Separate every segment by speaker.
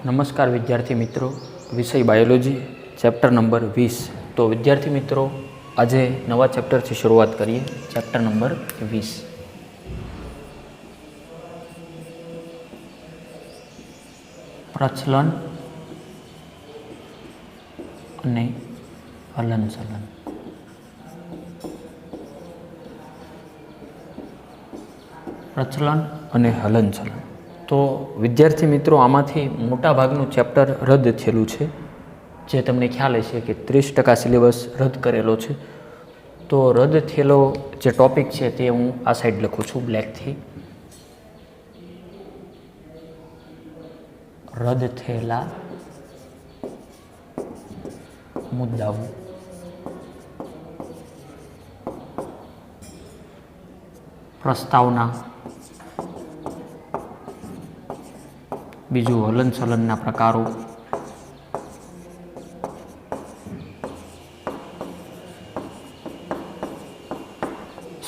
Speaker 1: नमस्कार विद्यार्थी मित्रों, विषय बायोलॉजी चैप्टर नंबर 20। तो विद्यार्थी मित्रों, आज नवा चैप्टर से शुरुआत करिए। चैप्टर नंबर 20 प्रचलन અને હલનચલન। પ્રચલન અને હલનચલન। तो विद्यार्थी मित्रों, आमांथी मोटा भागनुं चैप्टर रद्द थयेलुं छे, जे तमने ख्याल हशे कि 30% सिलेबस रद्द करेलो छे। तो रद्द थयेलो जे टॉपिक छे ते हूँ आ साइड लखुं छुं ब्लेक थी। रद्द थयेला मुद्दाओ। प्रस्तावना, बीजू हलनचलनना प्रकारों,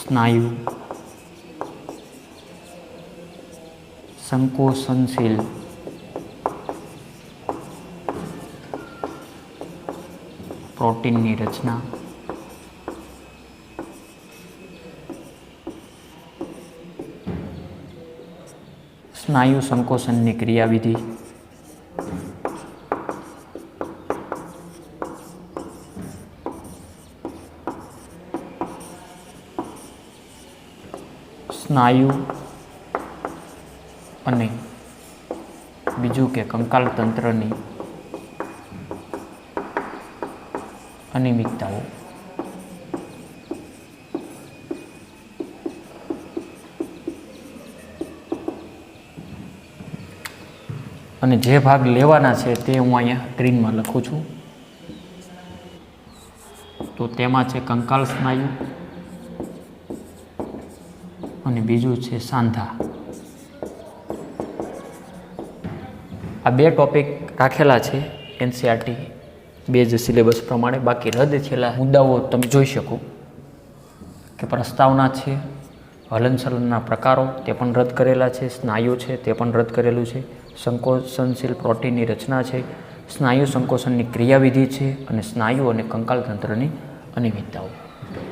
Speaker 1: स्नायु, संकोचनशील, प्रोटीन की रचना, स्नायु संकोचन की क्रियाविधि, स्नायु अने बीजू के कंकाल तंत्रनी अनियमितताओं। અને જે ભાગ લેવાના છે તે હું અહીંયા સ્ક્રીનમાં લખું છું। તો તેમાં છે કંકાલ સ્નાયુ અને બીજું છે સાંધા। આ બે ટોપિક રાખેલા છે એનસીઈઆરટી બેઝ સિલેબસ પ્રમાણે। બાકી રદ થયેલા મુદ્દાઓ તમે જોઈ શકો કે પ્રસ્તાવના છે, હલનચલનના પ્રકારો તે પણ રદ કરેલા છે, સ્નાયુ છે તે પણ રદ કરેલું છે, સંકોચનશીલ પ્રોટીનની રચના છે, સ્નાયુ સંકોચનની ક્રિયાવિધિ છે અને સ્નાયુ અને કંકાલ તંત્રની અનિયમિતતાઓ।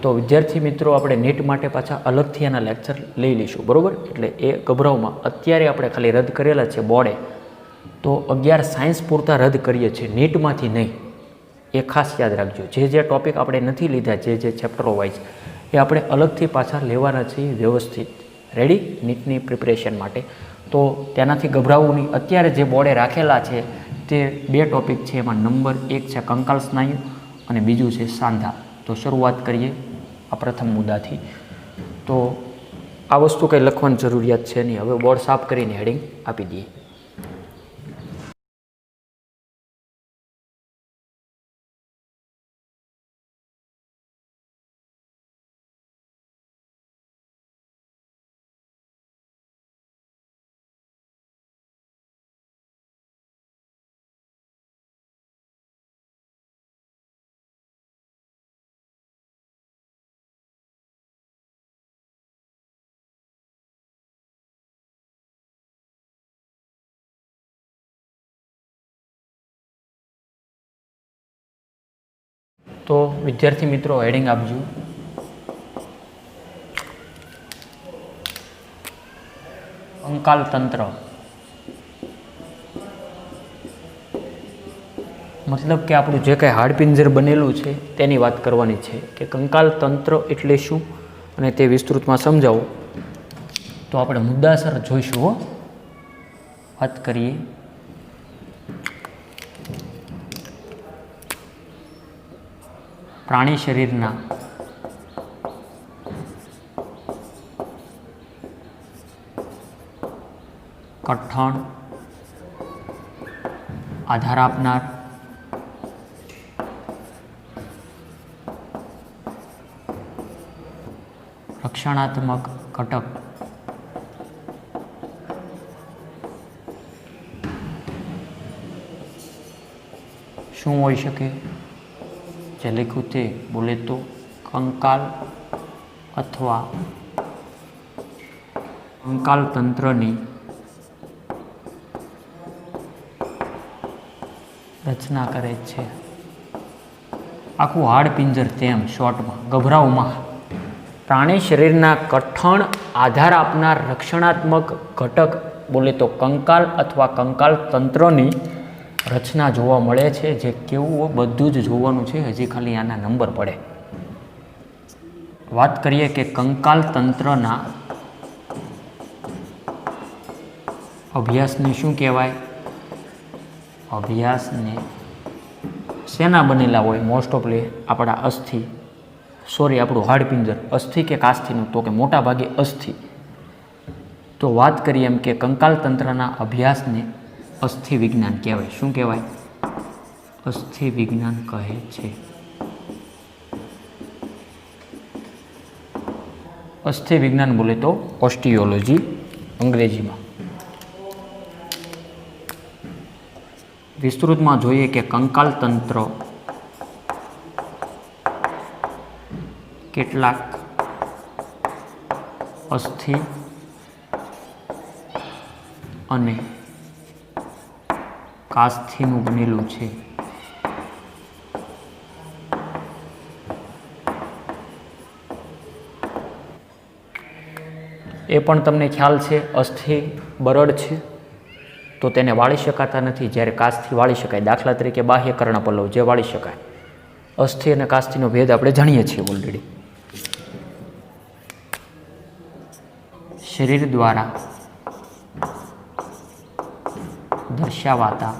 Speaker 1: તો વિદ્યાર્થી મિત્રો, આપણે નીટ માટે પાછા અલગથી એના લેક્ચર લઈ લઈશું, બરાબર? એટલે એ ગભરાવમાં અત્યારે આપણે ખાલી રદ કરેલા છે બોર્ડે, તો 11 સાયન્સ પૂરતા રદ કરીએ છીએ, નીટમાંથી નહીં। એ ખાસ યાદ રાખજો। જે ટોપિક આપણે નથી લીધા, જે ચેપ્ટરો વાઇઝ, એ આપણે અલગથી પાછા લેવાના છીએ વ્યવસ્થિત, રેડી નીટની પ્રિપરેશન માટે। તો તેનાથી ગભરાવવું નહીં। અત્યારે જે બોર્ડે રાખેલા છે તે બે ટોપિક છે, એમાં નંબર 1 છે કંકાલ સ્નાયુ અને બીજું છે સાંધા। તો શરૂઆત કરીએ આ પ્રથમ મુદ્દાથી। તો આ વસ્તુ કંઈ લખવાની જરૂરિયાત છે નહીં, હવે બોર્ડ સાફ કરીને હેડિંગ આપી દઈએ। तो विद्यार्थी मित्रों, हेडिंग आपजो। कंकाल तंत्र मतलब कि आपणुं जे कांई हाडपिंजर बनेलुं छे तेनी वात करवानी छे कि कंकाल तंत्र एटले शुं अने ते विस्तृतमां समजावो। तो आपणे मुद्दासर जोईशुं हो। वात करीए प्राणी शरीरना कठण, आधार आपनार, रक्षणात्मक घटक शुं होई शके? जे लिख्યું તે બોલે તો કંકાલ અથવા કંકાલ તંત્રની રચના કરે છે. આખું હાડપિંજર તેમ શોર્ટમાં ગભરાવમાં પ્રાણી શરીરના કઠણ આધાર આપનાર રક્ષણાત્મક ઘટક બોલે તો કંકાલ અથવા કંકાલ તંત્રની રચના જોવા મળે છે. જે કેવું બધું જ જોવાનું છે, હજી ખાલી આના નંબર પડે. વાત કરીએ કે કંકાલ તંત્રના અભ્યાસને શું કહેવાય? અભ્યાસને શેના બનેલા હોય? મોસ્ટ ઓફલી આપણા અસ્થિ, આપણું હાડપિંજર અસ્થિ કે કાસ્થિનું? તો કે મોટા ભાગે અસ્થિ. તો વાત કરીએ એમ કે કંકાલ તંત્રના અભ્યાસને અસ્થિ વિજ્ઞાન કહેવાય. શું કહેવાય? અસ્થિ વિજ્ઞાન કહે છે. અસ્થિ વિજ્ઞાન બોલે તો ઓસ્ટિયોલોજી અંગ્રેજીમાં. વિસ્તૃતમાં જોઈએ કે કંકાલ તંત્ર કેટલાક અસ્થિ અને કાસ્થિનું બનેલું છે. એ પણ તમને ખ્યાલ છે, અસ્થિ બરડ છે તો તેને વાળી શકાતા નથી, જ્યારે કાસ્થિ વાળી શકાય. દાખલા તરીકે બાહ્ય કર્ણપલ્લવ જે વાળી શકાય. અસ્થિ અને કાસ્થિનો ભેદ આપણે જાણીએ છીએ ઓલરેડી. શરીર દ્વારા દર્શાવાતા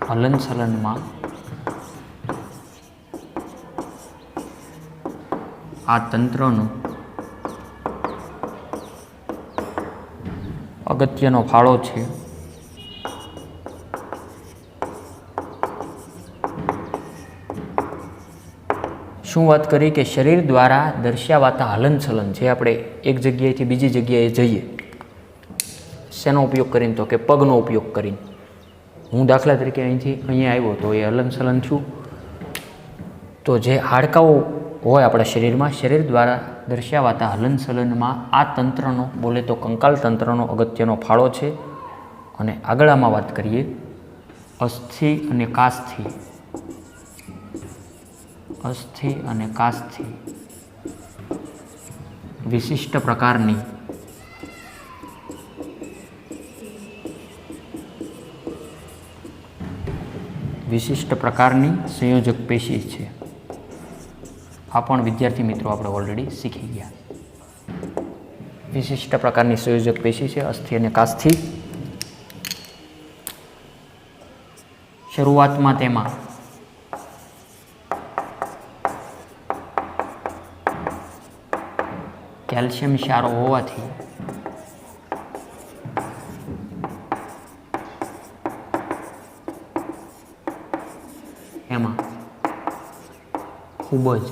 Speaker 1: હલનચલનમાં આ તંત્રનો અગત્યનો ફાળો છે. શું વાત કરી કે શરીર દ્વારા દર્શાવાતા હલનચલન, જે આપણે એક જગ્યાએથી બીજી જગ્યાએ જઈએ, શેનો ઉપયોગ કરીને? તો કે પગનો ઉપયોગ કરીને. હું દાખલા તરીકે અહીંથી અહીંયા આવ્યો તો એ હલનચલન થયું. તો જે હાડકાઓ હોય આપણા શરીરમાં, શરીર દ્વારા દર્શાવાતા હલનચલનમાં આ તંત્રનો બોલે તો કંકાલ તંત્રનો અગત્યનો ફાળો છે. અને આગળ આમાં વાત કરીએ અસ્થિ અને કાસ્થિ. અસ્થિ અને કાસ્થિ વિશિષ્ટ પ્રકારની સંયોજક પેશી છે. આ પણ વિદ્યાર્થી મિત્રો આપણે ઓલરેડી શીખી ગયા. વિશિષ્ટ પ્રકારની સંયોજક પેશી છે અસ્થિ અને કાસ્થિ. શરૂઆતમાં તેમાં કેલ્શિયમ ક્ષારો હોવાથી એમાં ખૂબ જ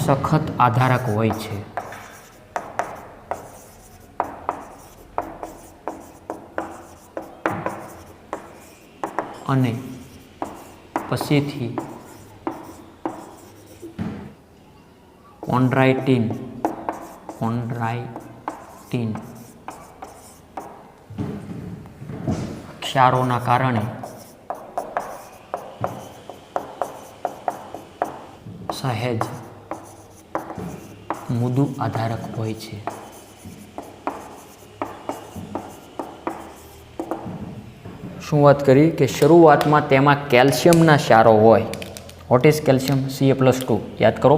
Speaker 1: સખત આધારક હોય છે. અને પછીથી કોન્ડ્રાઇટિન ક્ષારોના કારણે સહેજ મૃદુ આધારક હોય છે. શું વાત કરી કે શરૂઆતમાં તેમાં કેલ્શિયમના ક્ષારો હોય. What is calcium? Ca+2 યાદ કરો.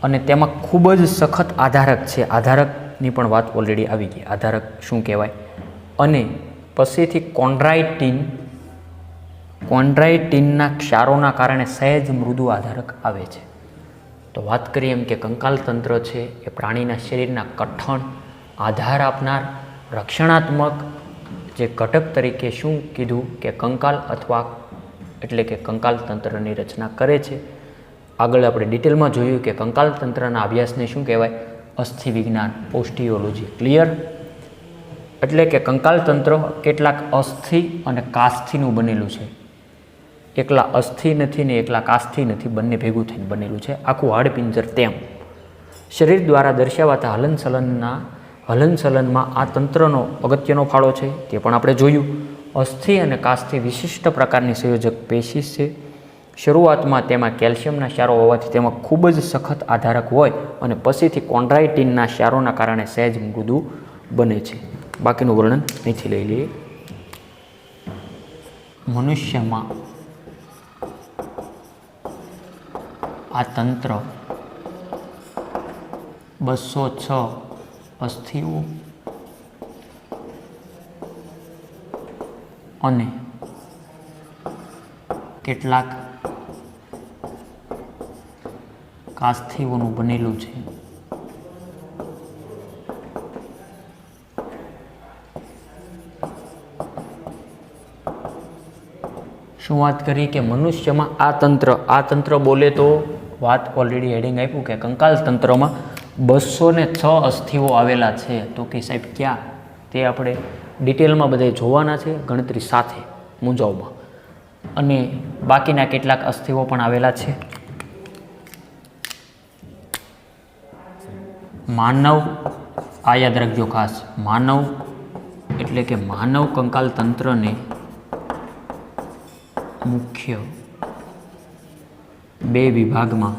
Speaker 1: અને તેમાં ખૂબ જ સખત આધારક છે. આધારકની પણ વાત ઓલરેડી આવી ગઈ. આધારક શું કહેવાય? અને પછીથી કોન્ડ્રાઇટિનના ક્ષારોના કારણે સહેજ મૃદુ આધારક આવે છે. તો વાત કરીએ એમ કે કંકાલ તંત્ર છે એ પ્રાણીના શરીરના કઠણ આધાર આપનાર રક્ષણાત્મક જે ઘટક તરીકે શું કીધું કે કંકાલ અથવા એટલે કે કંકાલ તંત્રની રચના કરે છે. આગળ આપણે ડિટેલમાં જોયું કે કંકાલ તંત્રના અભ્યાસને શું કહેવાય? અસ્થિ વિજ્ઞાન, ઓસ્ટિયોલોજી. ક્લિયર? એટલે કે કંકાલ તંત્ર કેટલાક અસ્થિ અને કાસ્થિનું બનેલું છે. એકલા અસ્થિ નથી ને એકલા કાસ્થિ નથી, બંને ભેગું થઈને બનેલું છે. આખું હાડપિંજર તેમ શરીર દ્વારા દર્શાવાતા હલનચલનમાં આ તંત્રનો અગત્યનો ફાળો છે તે પણ આપણે જોયું. અસ્થિ અને કાસ્થિ વિશિષ્ટ પ્રકારની સંયોજક પેશી છે. શરૂઆતમાં તેમાં કેલ્શિયમના ક્ષારો હોવાથી તેમાં ખૂબ જ સખત આધારક હોય અને પછીથી કોન્ડ્રાઇટિનના ક્ષારોના કારણે સહેજ મૃદુ બને છે. બાકીનું વર્ણન અહીંથી લઈ લઈએ. મનુષ્યમાં આ તંત્ર 206 અસ્થિઓ અને કેટલાક કાસ્થિઓનું બનેલું છે. શું વાત કરી કે મનુષ્યમાં આ તંત્ર બોલે તો વાત ઓલરેડી હેડિંગ આપ્યું કે કંકાલ તંત્રમાં 206 અસ્થિઓ આવેલા છે. તો કે સાહેબ ક્યાં, તે આપણે ડિટેલમાં બધા જોવાના છે ગણતરી સાથે મૂંઝવમાં. અને બાકીના કેટલાક અસ્થિઓ પણ આવેલા છે. માનવ, આ યાદ રાખજો ખાસ, માનવ એટલે કે માનવ કંકાલ તંત્રને મુખ્ય 2 વિભાગમાં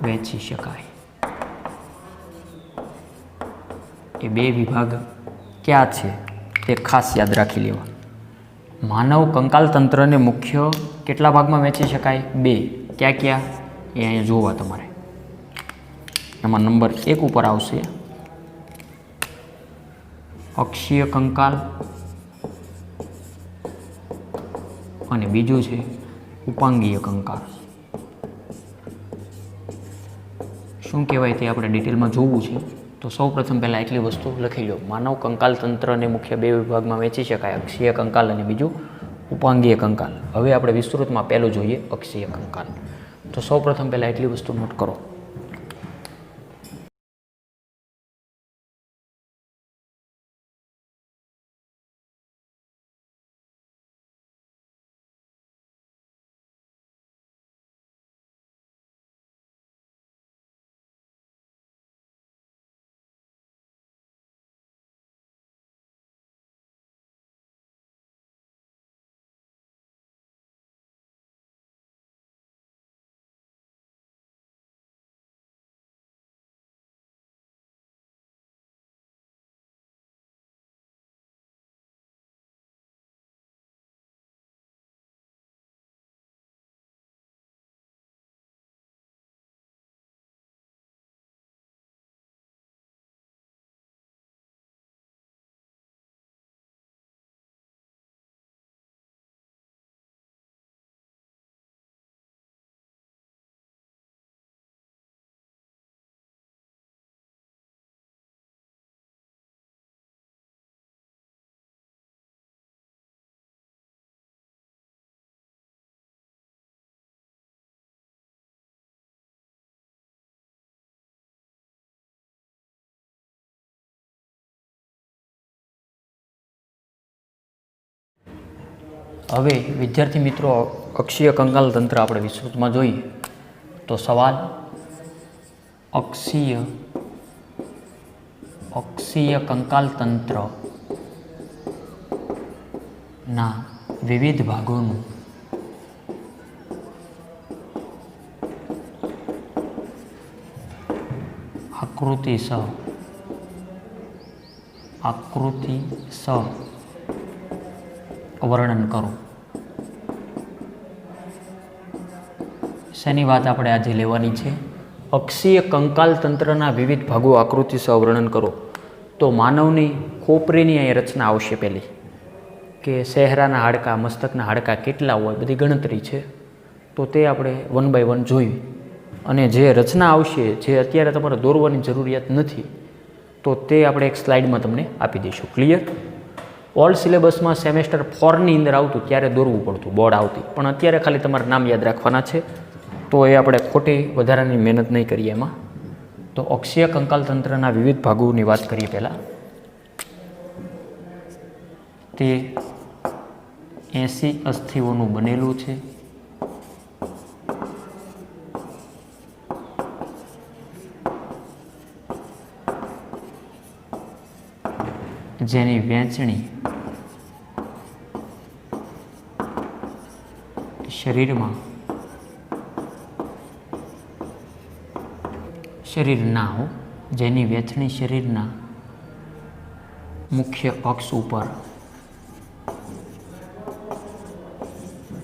Speaker 1: વહેંચી શકાય. એ 2 વિભાગ ક્યાં છે તે ખાસ યાદ રાખી લેવા. માનવ કંકાલ તંત્રને મુખ્ય કેટલા ભાગમાં વહેંચી શકાય? 2. ક્યાં ક્યાં એ અહીંયા જોવા તમારે. એમાં નંબર 1 ઉપર આવશે અક્ષીય કંકાલ અને બીજું છે ઉપાંગીય કંકાલ. શું કહેવાય તે આપણે ડિટેલમાં જોવું છે. તો સૌ પ્રથમ પહેલાં એટલી વસ્તુ લખી લો. માનવ કંકાલ તંત્રને મુખ્ય 2 વિભાગમાં વહેંચી શકાય, અક્ષીય કંકાલ અને બીજું ઉપાંગીય કંકાલ. હવે આપણે વિસ્તૃતમાં પહેલું જોઈએ અક્ષીય કંકાલ. તો સૌ પ્રથમ પહેલાં એટલી વસ્તુ નોટ કરો. હવે વિદ્યાર્થી મિત્રો, અક્ષીય કંકાલ તંત્ર આપણે વિસ્તૃતમાં જોઈએ તો સવાલ અક્ષીય કંકાલ તંત્રના વિવિધ ભાગોનું આકૃતિસહ વર્ણન કરો. શેની વાત આપણે આજે લેવાની છે? અક્ષીય કંકાલ તંત્રના વિવિધ ભાગો આકૃતિસહ વર્ણન કરો. તો માનવની ખોપરીની અહીં રચના આવશે પહેલી, કે ચહેરાના હાડકાં, મસ્તકના હાડકાં કેટલા હોય, બધી ગણતરી છે. તો તે આપણે 1 by 1 જોયું. અને જે રચના આવશે, જે અત્યારે તમારે દોરવાની જરૂરિયાત નથી, તો તે આપણે એક સ્લાઇડમાં તમને આપી દઈશું. ક્લિયર? ઓલ્ડ સિલેબસમાં સેમેસ્ટર 4ની અંદર આવતું ત્યારે દોરવું પડતું, બોર્ડ આવતી, પણ અત્યારે ખાલી તમારે નામ યાદ રાખવાના છે. તો એ આપણે ખોટી વધારાની મહેનત નહીં કરીએ એમાં. તો અક્ષીય કંકાલ તંત્રના વિવિધ ભાગોની વાત કરીએ. પહેલાં તે 80 અસ્થિઓનું બનેલું છે. જેની વહેંચણી શરીરના મુખ્ય અક્ષ ઉપર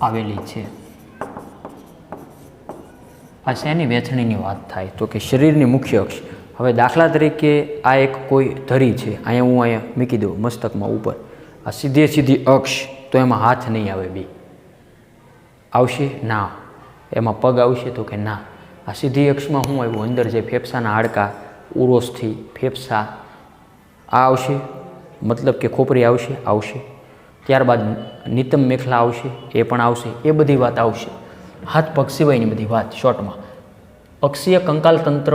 Speaker 1: આવેલી છે. આ શેની વહેંચણીની વાત થાય તો કે શરીરની મુખ્ય અક્ષ. હવે દાખલા તરીકે આ એક કોઈ ધરી છે, અહીંયા મૂકી દઉં મસ્તકમાં ઉપર, આ સીધી અક્ષ, તો એમાં હાથ નહીં આવે, બે આવશે ના, એમાં પગ આવશે તો કે ના. આ સીધી અક્ષમાં શું આવ્યું, અંદર જે ફેફસાના હાડકાં, ઉરોસ્થિ, ફેફસા આ આવશે, મતલબ કે ખોપરી આવશે. ત્યારબાદ નિતંબ મેખલા આવશે, એ પણ આવશે, એ બધી વાત આવશે. હાથ પગ સિવાયની બધી વાત શોર્ટમાં. અક્ષીય કંકાલ તંત્ર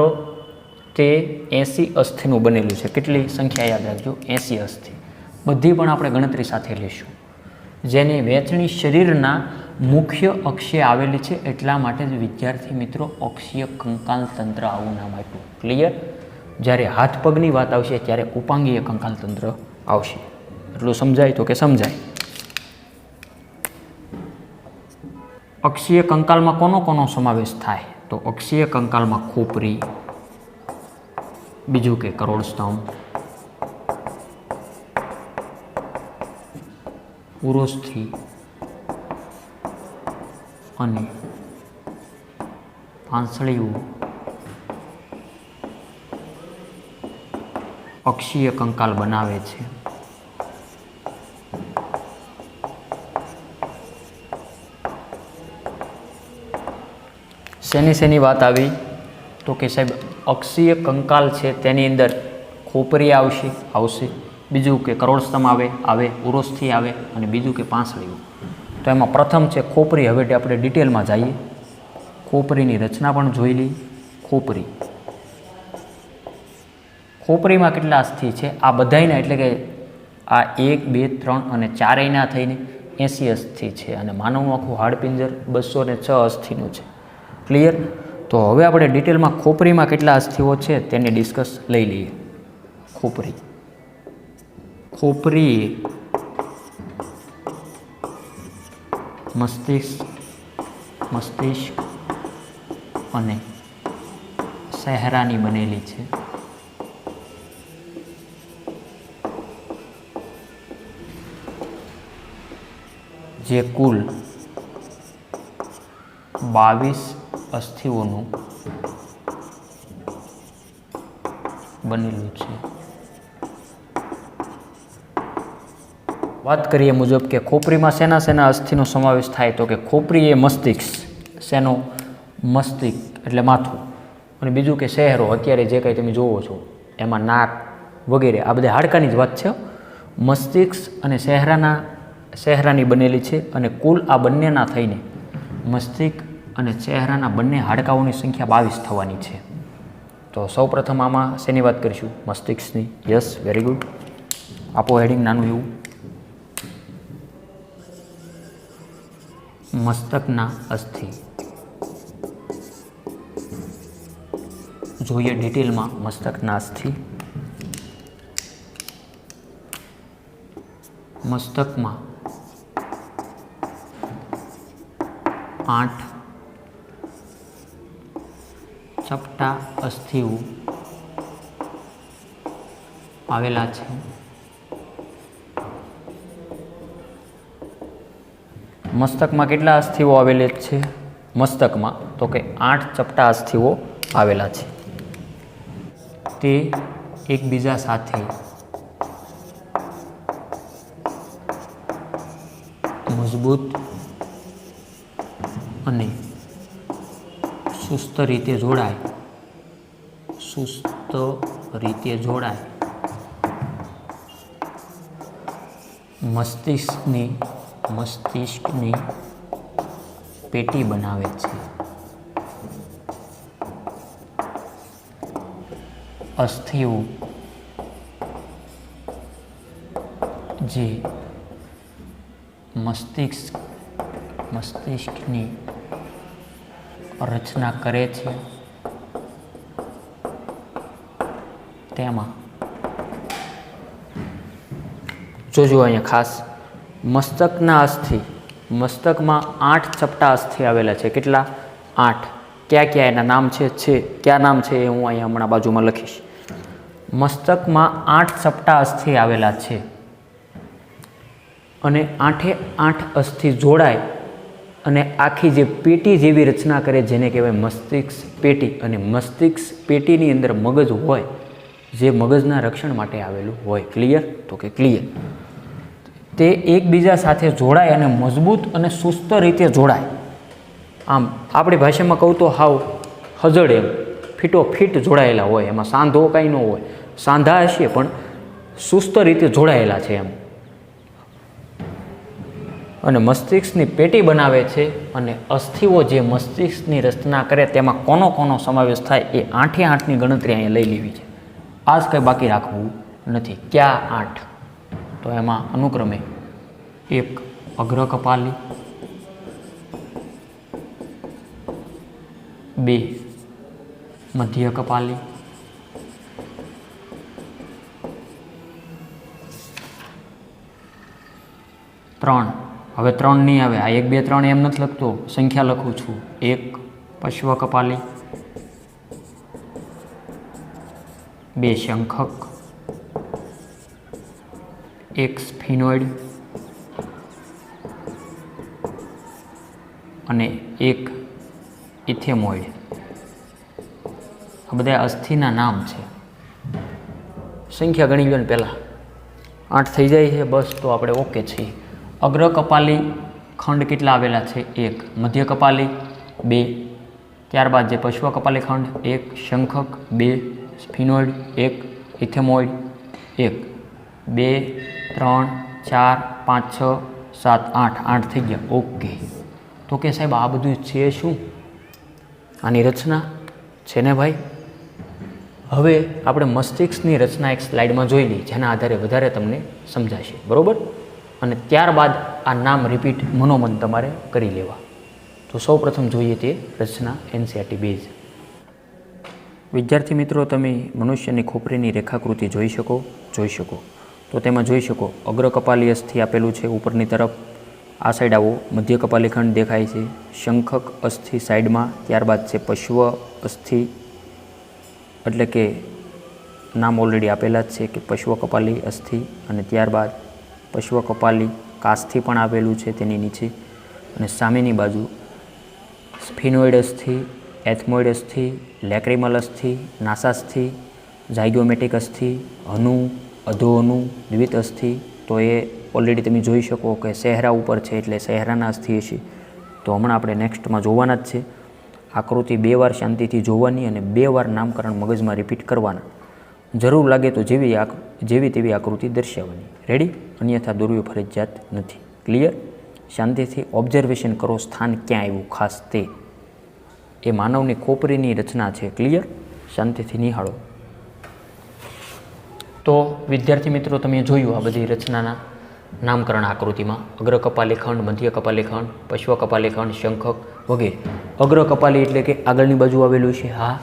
Speaker 1: તે 80 અસ્થિનું બનેલું છે. કેટલી સંખ્યા યાદ રાખજો, 80 અસ્થિ. બધી પણ આપણે ગણતરી સાથે લઈશું. જેની વહેંચણી શરીરના મુખ્ય અક્ષે આવેલી છે, એટલા માટે જ વિદ્યાર્થી મિત્રો અક્ષીય કંકાલ તંત્ર આવું નામ આપ્યું. ક્લિયર? જ્યારે હાથ પગની વાત આવશે ત્યારે ઉપાંગીય કંકાલ તંત્ર આવશે. એટલું સમજાય તો કે સમજાય. અક્ષીય કંકાલમાં કોનો સમાવેશ થાય તો અક્ષીય કંકાલમાં ખોપરી, બીજું કે કરોડ સ્તંભ, ઉરોસ્થિ અને પાંસળીઓ અક્ષીય કંકાલ બનાવે છે. શેની વાત આવી તો કે સાહેબ અક્ષીય કંકાલ છે તેની અંદર ખોપરી આવશે, બીજું કે કરોડ સ્તંભ આવે, ઉરોસ્થિ આવે અને બીજું કે પાંસળીઓ. તો એમાં પ્રથમ છે ખોપરી. હવે આપણે ડિટેલમાં જઈએ, ખોપરીની રચના પણ જોઈ લઈએ. ખોપરીમાં કેટલા અસ્થિ છે આ બધાયના, એટલે કે આ 1, 2, 3 અને 4 થઈને 80 અસ્થિ છે. અને માનવનું આખું હાડપિંજર 206 અસ્થિનું છે. ક્લિયર? તો હવે આપણે ડિટેલમાં ખોપરીમાં કેટલા અસ્થિઓ છે તેની ડિસ્કસ લઈ લઈએ. ખોપરી મસ્તિષ્ક અને સહેરાની બનેલી છે. જે કુલ 22 અસ્થિઓનું બનેલું છે. વાત કરીએ મુજબ કે ખોપરીમાં શેના અસ્થિનો સમાવેશ થાય તો કે ખોપરી એ મસ્તિષ્ક, મસ્તિષ્ક એટલે માથું, અને બીજું કે શહેરો, અત્યારે જે કંઈ તમે જોવો છો એમાં નાક વગેરે, આ બધા હાડકાની જ વાત છે. મસ્તિષ્ક અને શહેરાની બનેલી છે. અને કુલ આ બંનેના થઈને મસ્તિષ્ક અને ચહેરાના બંને હાડકાઓની સંખ્યા 22 થવાની છે. તો સૌપ્રથમ આમાં શેની વાત કરીશું? મસ્તિષ્કની. Yes, very good. આપો હેડિંગ નાનું એવું. મસ્તકના અસ્થિ. જોઈએ ડિટેલમાં મસ્તકના અસ્થિ. મસ્તકમાં 8 ચપટા અસ્થિઓ આવેલા છે. મસ્તકમાં કેટલા અસ્થિઓ આવેલા છે? મસ્તકમાં તો કે 8 ચપટા અસ્થિઓ આવેલા છે. તે એકબીજા સાથે મજબૂત અને સુસ્ત રીતે જોડાય મસ્તિષ્કની પેટી બનાવે છે. અસ્થિઓ જે મસ્તિષ્કની રચના કરે છે તેમાં જોજો અહીંયા ખાસ, મસ્તકના અસ્થિ, મસ્તકમાં 8 ચપટા અસ્થિ આવેલા છે. કેટલા? 8. ક્યાં ક્યાં એના નામ છે? ક્યાં નામ છે એ હું અહીંયા હમણાં બાજુમાં લખીશ. મસ્તકમાં 8 ચપટા અસ્થિ આવેલા છે અને 8 અસ્થિ જોડાય અને આખી જે પેટી જેવી રચના કરે જેને કહેવાય મસ્તિષ્ક પેટી. અને મસ્તિષ્ક પેટીની અંદર મગજ હોય જે મગજના રક્ષણ માટે આવેલું હોય. ક્લિયર? તો કે ક્લિયર. તે એકબીજા સાથે જોડાય અને મજબૂત અને સુસ્ત રીતે જોડાય. આમ આપણી ભાષામાં કહું તો હાવ હજળ એમ ફીટો ફીટ જોડાયેલા હોય, એમાં સાંધો કાંઈ ન હોય, સાંધા હશે પણ સુસ્ત રીતે જોડાયેલા છે એમ. અને મસ્તિષ્કની પેટી બનાવે છે અને અસ્થિઓ જે મસ્તિષ્કની રચના કરે તેમાં કોનો કોનો સમાવેશ થાય એ 8 ગણતરી અહીંયા લઈ લેવી છે. આ જ કંઈ બાકી રાખવું નથી. ક્યાં 8? તો એમાં અનુક્રમે 1 અગ્ર કપાલી, 2 મધ્ય કપાલી, 3, હવે 3 નહીં આવે, આ 1 2 3 એમ નથી લખતો, સંખ્યા લખું છું. 1 પશ્વ કપાલી, 2 શંખક, 1 સ્ફિનોઇડ અને 1 ઇથેમોઇડ. આ બધા અસ્થિના નામ છે. સંખ્યા ગણી લો ને પહેલાં, 8 થઈ જાય છે બસ, તો આપણે ઓકે છીએ. અગ્ર કપાલી ખંડ કેટલા આવેલા છે? 1. મધ્ય કપાલી 2. ત્યારબાદ જે પશ્વ કપાલી ખંડ 1, શંખક 2, સ્ફિનોઇડ 1, ઇથેમોઇડ 1, 2 3 4 5 6 7 8. 8 થઈ ગયા. ઓકે. તો કે સાહેબ આ બધું છે શું? આની રચના છે ને ભાઈ. હવે આપણે મસ્તિષ્કની રચના એક સ્લાઇડમાં જોઈ લઈએ જેના આધારે વધારે તમને સમજાશે. બરાબર? અને ત્યારબાદ આ નામ રિપીટ મનોમન તમારે કરી લેવા. તો સૌ પ્રથમ જોઈએ તે રચના એનસીઈઆરટી બેઝ. વિદ્યાર્થી મિત્રો, તમે મનુષ્યની ખોપરીની રેખાકૃતિ જોઈ શકો. તો તેમાં જોઈ શકો અગ્ર કપાલી અસ્થિ આપેલું છે ઉપરની તરફ. આ સાઈડ આવો, મધ્ય કપાલી ખંડ દેખાય છે, શંખક અસ્થિ સાઈડમાં, ત્યારબાદ છે પશ્વ અસ્થિ, એટલે કે નામ ઓલરેડી આપેલા જ છે કે પશ્વ કપાલી અસ્થિ, અને ત્યારબાદ પશ્વ કપાલી કાસ્થિ પણ આવેલું છે તેની નીચે, અને સામેની બાજુ સ્ફિનોઇડ અસ્થિ, એથમોઇડ અસ્થિ, લેક્રિમલ અસ્થિ, નાસાસ્થિ, ઝાયગોમેટિક અસ્થિ, હનુ, અધોહનુ, દ્વિત અસ્થિ. તો એ ઓલરેડી તમે જોઈ શકો કે સહેરા ઉપર છે એટલે સહેરાના અસ્થિ હશે. તો હમણાં આપણે નેક્સ્ટમાં જોવાના જ છે. આકૃતિ 2 વાર શાંતિથી જોવાની અને 2 વાર નામકરણ મગજમાં રિપીટ કરવાના. જરૂર લાગે તો જેવી તેવી આકૃતિ દર્શાવવાની. રેડી? અન્યથા દોરવી ફરજિયાત નથી. ક્લિયર? શાંતિથી ઓબ્ઝર્વેશન કરો, સ્થાન ક્યાં આવ્યું ખાસ તે. એ માનવની ખોપરીની રચના છે. ક્લિયર? શાંતિથી નિહાળો. તો વિદ્યાર્થી મિત્રો, તમે જોયું આ બધી રચનાના નામકરણ આકૃતિમાં અગ્ર કપાલી ખંડ, મધ્ય કપાલી ખંડ, પશ્વ કપાલી ખંડ, શંખક વગેરે. અગ્ર કપાલી એટલે કે આગળની બાજુ આવેલું છે. હા.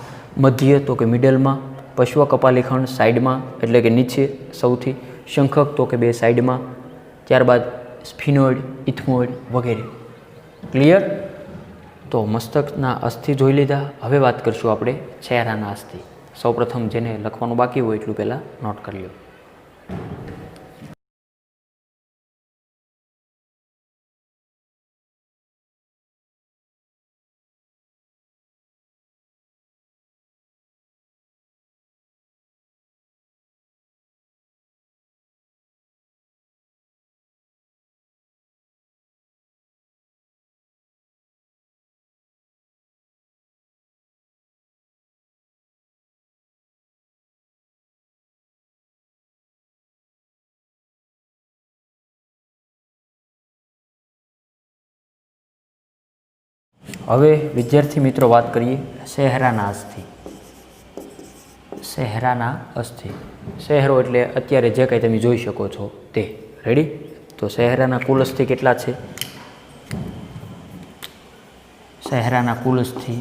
Speaker 1: મધ્ય તો કે મિડલમાં, પશ્વ કપાલી ખંડ સાઈડમાં એટલે કે નીચે સૌથી, શંખક તો કે 2 સાઈડમાં, ત્યારબાદ સ્ફિનોઇડ, ઇથમોઇડ વગેરે. ક્લિયર? તો મસ્તકના અસ્થિ જોઈ લીધા. હવે વાત કરશું આપણે ચહેરાના અસ્થિ. સૌપ્રથમ જેને લખવાનું બાકી હોય એટલું પહેલાં નોટ કરી લો. હવે વિદ્યાર્થી મિત્રો વાત કરીએ ચહેરાના અસ્થિ. ચહેરાના અસ્થિ, ચહેરો એટલે અત્યારે જે કંઈ તમે જોઈ શકો છો તે. રેડી? તો ચહેરાના કુલ અસ્થિ કેટલા છે? ચહેરાના કુલ અસ્થિ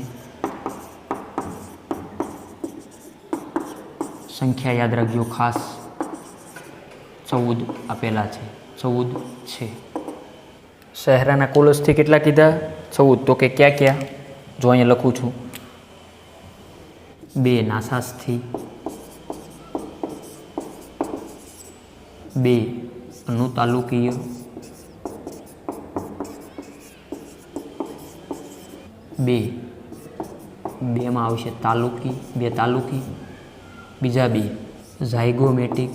Speaker 1: સંખ્યા યાદ રાખજો ખાસ, 14 આપેલા છે, 14 છે. સહેરાના કુલ અસ્થિ કેટલા કીધા? 14. તો કે ક્યાં ક્યાં? જો અહીંયા લખું છું, 2 નાસાસ્થિ, 2 અનુતાલુકીય, 2 માં આવશે તાલુકી, 2 તાલુકી, બીજા 2 ઝાયગોમેટિક,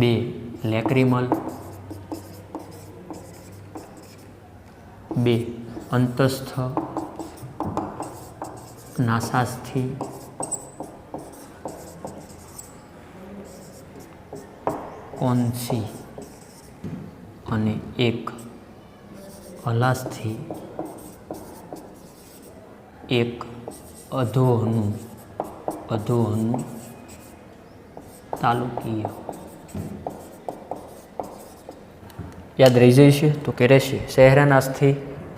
Speaker 1: 2 લેક્રિમલ, 2 અંતસ્થ નાસાસ્થિ, 1 અને 1 હલાસ્થિ, 1 અધોહનુ તાલુકીય. યાદ રહી જશે? તો કે રહેશે.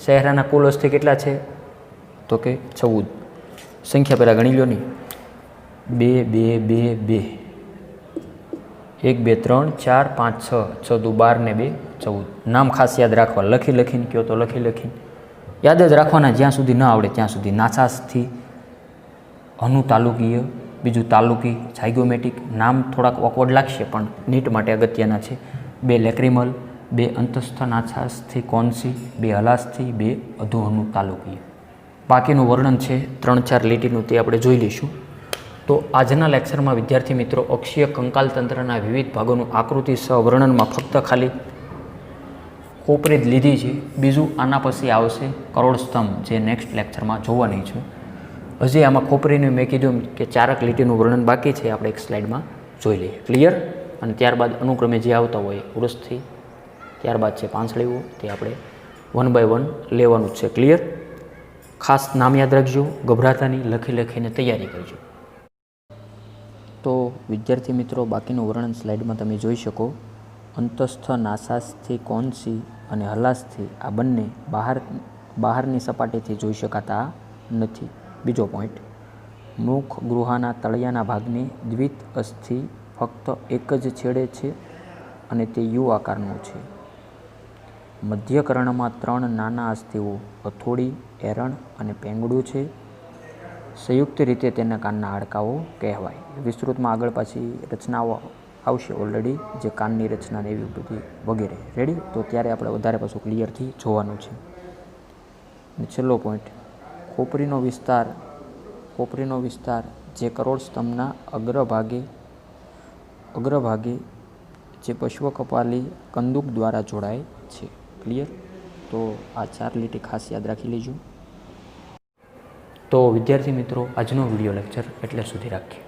Speaker 1: સહેરાના કુલ અસ્થિ કેટલા છે? તો કે 14. સંખ્યા પહેલાં ગણી લો નહીં. 2 2 2 2 1 2 3 4 5 6 6 દુ 12 ને 2 14. નામ ખાસ યાદ રાખવા, લખીને કહો તો લખીને યાદ જ રાખવાના જ્યાં સુધી ન આવડે ત્યાં સુધી. નાસાસ્થિ, અનુ તાલુકીય, બીજું તાલુકી, ઝાયગોમેટિક. નામ થોડાક ઓકવર્ડ લાગશે પણ નીટ માટે અગત્યના છે. 2 લેક્રિમલ, 2 અંતસ્થ નાસાસ્થિ કોન્સી, 2 હલાસ્થિ, 2 અધોહનુ તાલુકીય. બાકીનું વર્ણન છે 3-4 લીટીનું, તે આપણે જોઈ લઈશું. તો આજના લેક્ચરમાં વિદ્યાર્થી મિત્રો અક્ષીય કંકાલ તંત્રના વિવિધ ભાગોનું આકૃતિ સહ વર્ણનમાં ફક્ત ખાલી ખોપરી જ લીધી છે. બીજું આના પછી આવશે કરોડ સ્તંભ, જે નેક્સ્ટ લેક્ચરમાં જોવાની છે. હજી આમાં ખોપરીનું મેં કીધું કે 4 લીટીનું વર્ણન બાકી છે, આપણે એક સ્લાઇડમાં જોઈ લઈએ. ક્લિયર? અને ત્યારબાદ અનુક્રમે જે આવતા હોય ઉરસથી, ત્યારબાદ છે પાંસળીઓ, તે આપણે 1 by 1 લેવાનું જ છે. ક્લિયર? ખાસ નામ યાદ રાખજો, ગભરાતાની, લખીને તૈયારી કરજો. તો વિદ્યાર્થી મિત્રો બાકીનું વર્ણન સ્લાઇડમાં તમે જોઈ શકો. અંતસ્થ નાસાસ્થિ કોન્સી અને હલાસ્થિ આ બંને બહારની સપાટીથી જોઈ શકાતા નથી. બીજો પોઈન્ટ, મુખ ગૃહાના તળિયાના ભાગની દ્વિત અસ્થિ ફક્ત એક જ છેડે છે અને તે યુ આકારનું છે. મધ્યકર્ણમાં 3 નાના અસ્થિઓ હથોડી, એરણ અને પેંગડું છે. સંયુક્ત રીતે તેના કાનના હાડકાઓ કહેવાય. વિસ્તૃતમાં આગળ પાછી રચનાઓ આવશે ઓલરેડી, જે કાનની રચના ને એવી બધી વગેરે. રેડી? તો ત્યારે આપણે વધારે પાછું ક્લિયરથી જોવાનું છે. અને છેલ્લો પોઈન્ટ, ખોપરીનો વિસ્તાર જે કરોડ સ્તંભના અગ્રભાગે જે પશ્વકપાલી કંદુક દ્વારા જોડાય છે. ક્લિયર? તો આ 4 લીટી ખાસ યાદ રાખી લેજો. તો વિદ્યાર્થી મિત્રો આજનો વિડીયો લેક્ચર એટલે સુધી રાખીએ.